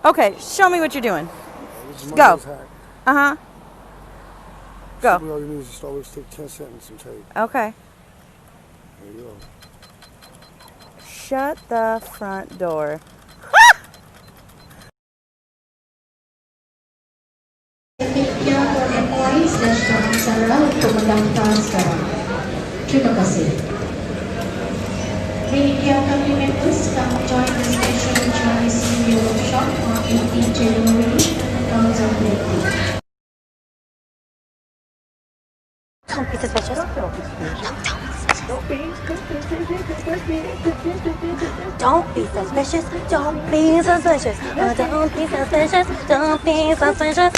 Okay, show me what you're doing. This is Go. hack. Uh-huh. Go. Simply all you need is just always take 10 cents and some tape. Okay. There you go. Shut the front door. Terima kasih. Media kami members come join the special Chinese New Year workshop on 18 January 2020. Don't be suspicious. Don't be suspicious. Don't be suspicious. Don't be suspicious. Don't be suspicious.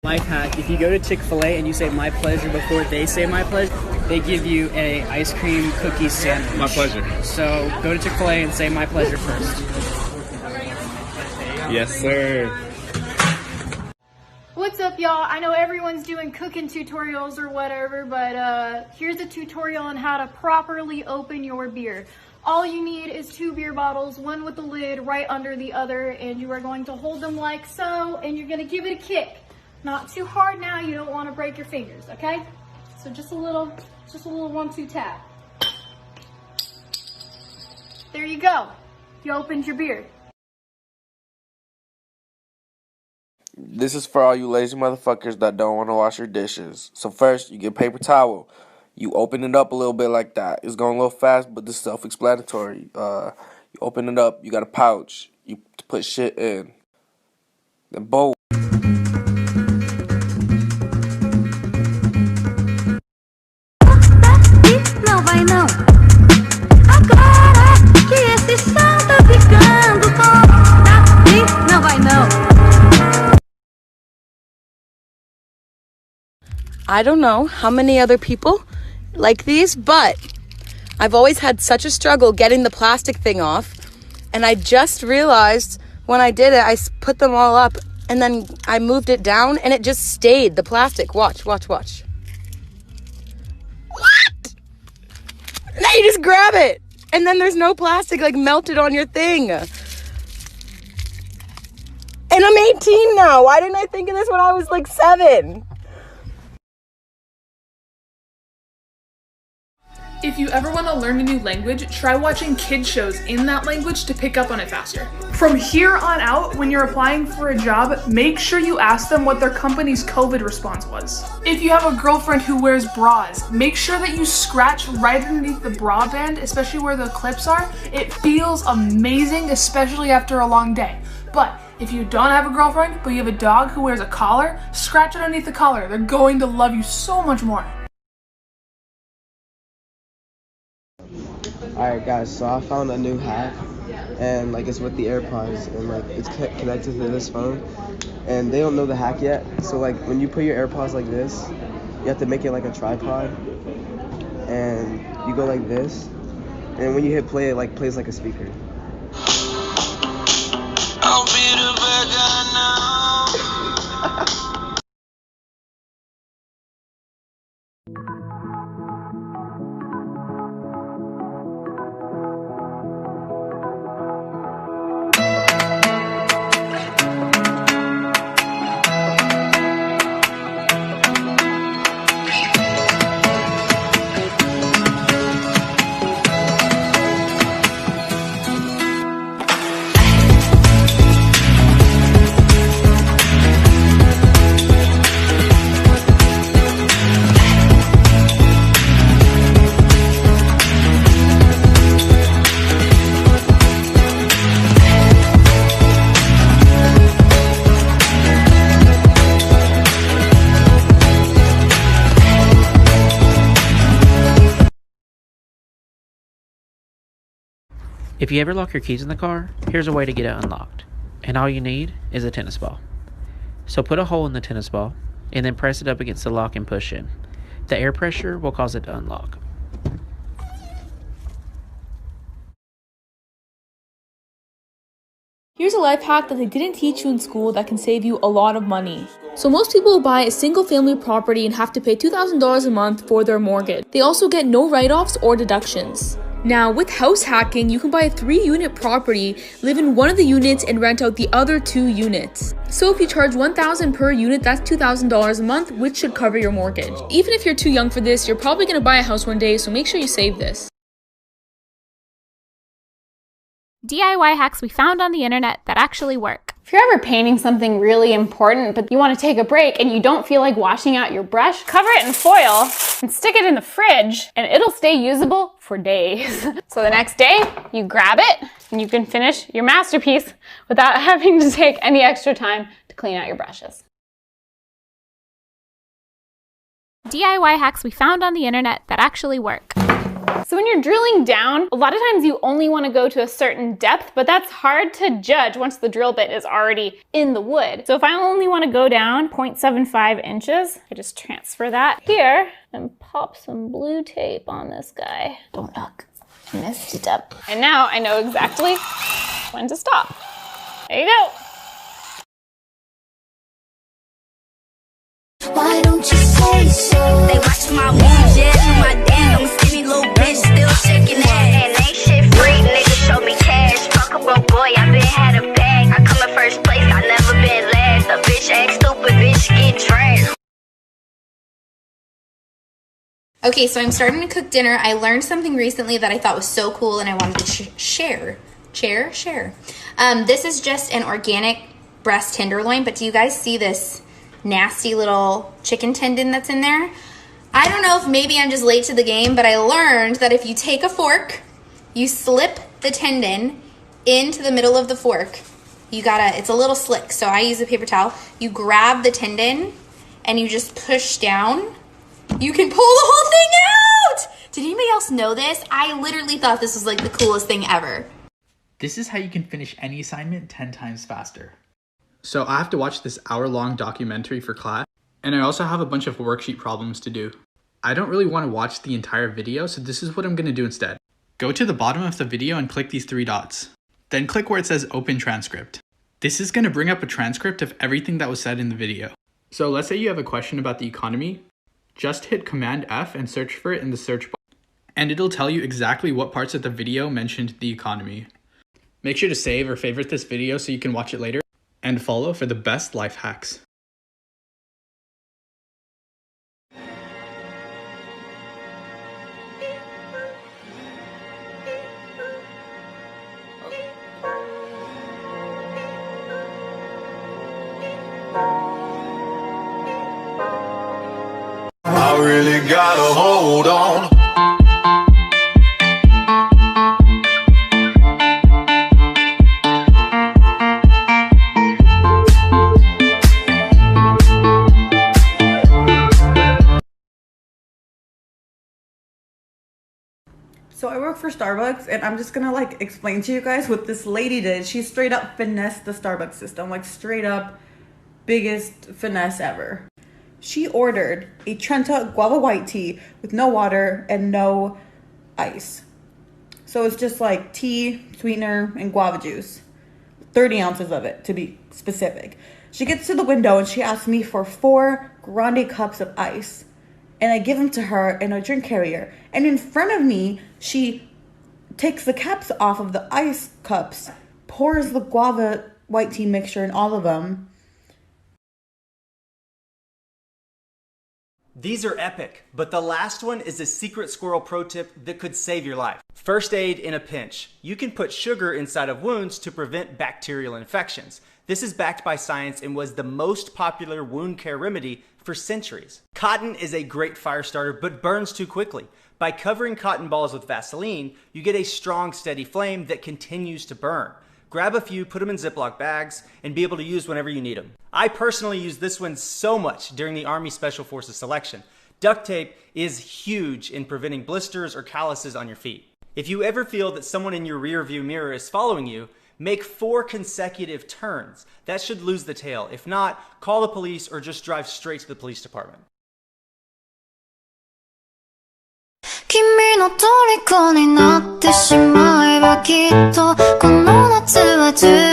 Life hack, if you go to Chick-fil-A and you say my pleasure before they say my pleasure, they give you a ice cream cookie sandwich. My pleasure. So go to Chick-fil-A and say my pleasure first. Yes, sir. What's up, y'all? I know everyone's doing cooking tutorials or whatever, but here's a tutorial on how to properly open your beer. All you need is 2 beer bottles, one with the lid right under the other, and you are going to hold them like so, and you're gonna give it a kick. Not too hard now, you don't want to break your fingers, okay? So just a little 1-2 tap. There you go. You opened your beer. This is for all you lazy motherfuckers that don't want to wash your dishes. So first, you get a paper towel. You open it up a little bit like that. It's going a little fast, but this is self-explanatory. You open it up, you got a pouch. You put shit in. Then bowl. Não vai não. Agora que esse som tá ficando bom. Não vai não. I don't know how many other people like these, but I've always had such a struggle getting the plastic thing off, and I just realized when I did it, I put them all up and then I moved it down and it just stayed, the plastic. Watch. What? Now you just grab it and then there's no plastic like melted on your thing. And I'm 18 now. Why didn't I think of this when I was like 7? If you ever want to learn a new language, try watching kid shows in that language to pick up on it faster. From here on out, when you're applying for a job, make sure you ask them what their company's COVID response was. If you have a girlfriend who wears bras, make sure that you scratch right underneath the bra band, especially where the clips are. It feels amazing, especially after a long day. But if you don't have a girlfriend, but you have a dog who wears a collar, scratch underneath the collar. They're going to love you so much more. Alright guys, so I found a new hack, and like it's with the AirPods, and like it's connected to this phone, and they don't know the hack yet. So like when you put your AirPods like this, you have to make it like a tripod, and you go like this, and when you hit play, it like plays like a speaker. I'll be the bad guy now. If you ever lock your keys in the car, here's a way to get it unlocked. And all you need is a tennis ball. So put a hole in the tennis ball and then press it up against the lock and push in. The air pressure will cause it to unlock. Here's a life hack that they didn't teach you in school that can save you a lot of money. So most people will buy a single family property and have to pay $2,000 a month for their mortgage. They also get no write-offs or deductions. Now, with house hacking, you can buy a 3-unit property, live in one of the units, and rent out the other 2 units. So if you charge $1,000 per unit, that's $2,000 a month, which should cover your mortgage. Even if you're too young for this, you're probably going to buy a house one day, so make sure you save this. DIY hacks we found on the internet that actually work. If you're ever painting something really important, but you want to take a break and you don't feel like washing out your brush, cover it in foil and stick it in the fridge and it'll stay usable for days. So the next day, you grab it and you can finish your masterpiece without having to take any extra time to clean out your brushes. DIY hacks we found on the internet that actually work. So when you're drilling down, a lot of times you only want to go to a certain depth, but that's hard to judge once the drill bit is already in the wood. So if I only want to go down 0.75 inches, I just transfer that here and pop some blue tape on this guy. Don't look, I messed it up. And now I know exactly when to stop. There you go. Why don't you say so? They watch my moves, yeah, my dance. I'm a skinny little bitch, still shaking ass. And ain't shit free, niggas show me cash. Fuck a broke boy, I been had a bag. I come in first place, I never been last. A bitch act stupid, bitch get trashed. Okay, so I'm starting to cook dinner. I learned something recently that I thought was so cool and I wanted to share. This is just an organic breast tenderloin, but do you guys see this nasty little chicken tendon that's in there? I don't know if maybe I'm just late to the game, but I learned that if you take a fork, you slip the tendon into the middle of the fork. It's a little slick, so I use a paper towel. You grab the tendon and you just push down. You can pull the whole thing out! Did anybody else know this? I literally thought this was like the coolest thing ever. This is how you can finish any assignment 10 times faster. So I have to watch this hour-long documentary for class, and I also have a bunch of worksheet problems to do. I don't really want to watch the entire video, so this is what I'm going to do instead. Go to the bottom of the video and click these 3 dots. Then click where it says Open Transcript. This is going to bring up a transcript of everything that was said in the video. So let's say you have a question about the economy. Just hit Command F and search for it in the search bar, and it'll tell you exactly what parts of the video mentioned the economy. Make sure to save or favorite this video so you can watch it later, and follow for the best life hacks. I really gotta hold on. So I work for Starbucks, and I'm just gonna explain to you guys what this lady did. She straight up finessed the Starbucks system, straight up biggest finesse ever. She ordered a Trenta guava white tea with no water and no ice. So it's just tea, sweetener, and guava juice. 30 ounces of it, to be specific. She gets to the window and she asks me for 4 grande cups of ice. And I give them to her in a drink carrier. And in front of me, she takes the caps off of the ice cups, pours the guava white tea mixture in all of them. These are epic, but the last one is a secret squirrel pro tip that could save your life. First aid in a pinch. You can put sugar inside of wounds to prevent bacterial infections. This is backed by science and was the most popular wound care remedy for centuries. Cotton is a great fire starter, but burns too quickly. By covering cotton balls with Vaseline, you get a strong, steady flame that continues to burn. Grab a few, put them in Ziploc bags, and be able to use whenever you need them. I personally use this one so much during the Army Special Forces selection. Duct tape is huge in preventing blisters or calluses on your feet. If you ever feel that someone in your rear view mirror is following you, make 4 consecutive turns. That should lose the tail. If not, call the police or just drive straight to the police department. 君の虜になってしまえばきっとこの夏は充